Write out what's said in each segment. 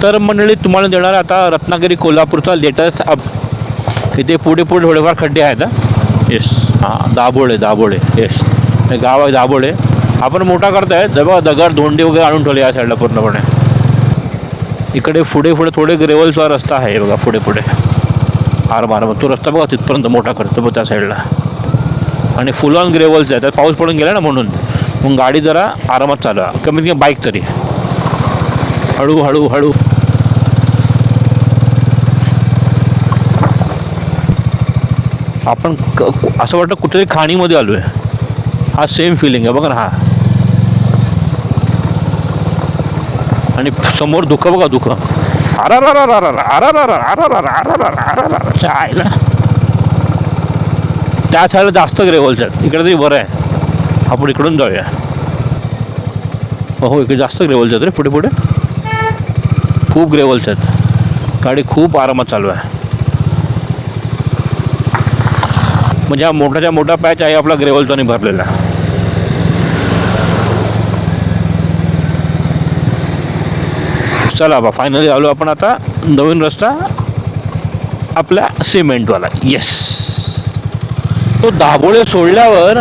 तर मंडळी तुम्हाला देणार आता रत्नागिरी कोल्हापूरचा लेटेस्ट इथे पुढे पुढे थोडेफार खड्डे आहेत. येस, हां, दाभोळे येस, हे गाव आहे दाभोळे. आपण मोठा करताय जेव्हा दगड धोंडी वगैरे आणून ठेवले या साईडला पूर्णपणे. इकडे पुढे थोडे ग्रेव्हलचा रस्ता आहे बघा, पुढे हार तो रस्ता बघा तिथपर्यंत मोठा करतो बघ त्या साईडला. आणि फुल ऑन ग्रेव्हलचं आहे, त्यात पाऊस पडून गेला ना म्हणून मग गाडी जरा आरामात चालवा, कमीत कमी बाईक तरी हळू. आपण असं वाटतं कुठेतरी खाणीमध्ये आलो आहे. हा सेम फिलिंग आहे बघा ना. हा आणि समोर धुकं बघा, धुकं आयला. त्या साईडला जास्त ग्रेव्हलचं आहेत, इकडे तरी बरं आहे. आपण इकडून जाऊया. हो, इकडे जास्त ग्रेव्हलचं आहेत रे. पुढे खूप ग्रेव्हलचं आहेत. गाडी खूप आरामात चालू आहे. म्हणजे हा मोठाच्या मोठा पॅच आहे आपला ग्रेव्हलचाने भरलेला. चला बा, फायनली आलो आपण आता नवीन रस्ता आपल्या सिमेंटवाला. येस, तो दाभोळे सोडल्यावर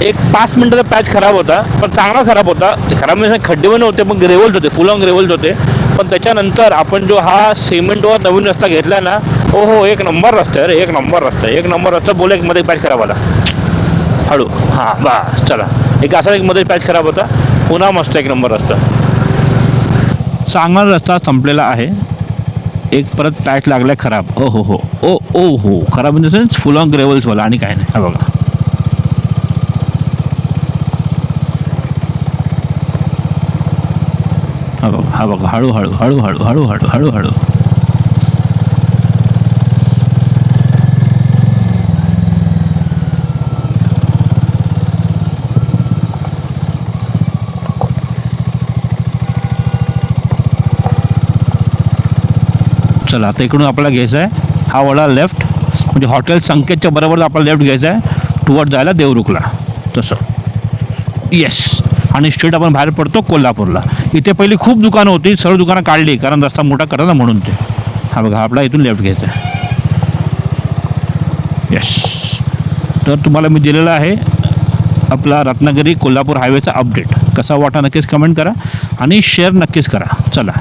एक 5 मिनिटाचा पॅच खराब होता, पण चांगला खराब होता. खराब म्हणजे खड्डे पण होते, पण ग्रेव्हल्स होते, फुल ऑन ग्रेव्हल्स होते. पण त्याच्यानंतर आपण जो हा सिमेंटवर नवीन रस्ता घेतला ना, हो, एक नंबर रस्ता आहे रे, एक नंबर रस्ता. बोला एक मध्ये पॅच खराब आला, हळू. हां बस, चला. एक असा एक मध्ये पॅच खराब होता, पुन्हा मस्त एक नंबर रस्ता. चांगला रस्ता संपलेला आहे. एक परत पॅच लागलाय खराब. हो, खराब in the sense full on ग्रेव्हल्सवाला, आणि काय नाही. हा बघा, हा बघा, हळू. चला, आता इकडून आपल्याला घ्यायचा आहे हा वळा लेफ्ट, म्हणजे हॉटेल संकेतच्या बरोबर आपल्याला लेफ्ट घ्यायचा आहे टुवर्ड जायला देवरुखला तसं. येस, आणि स्ट्रेट आपण बाहेर पडतो कोल्हापूरला. इथे पहिली खूप दुकानं होती, सर्व दुकानं काढली कारण रस्ता मोठा करा ना म्हणून. ते हा बघा, आपला इथून लेफ्ट घ्यायचा आहे. येस, तर तुम्हाला मी दिलेला आहे आपला रत्नागिरी कोल्हापूर हायवेचा अपडेट. कसा वाटा नक्कीच कमेंट करा आणि शेअर नक्कीच करा. चला.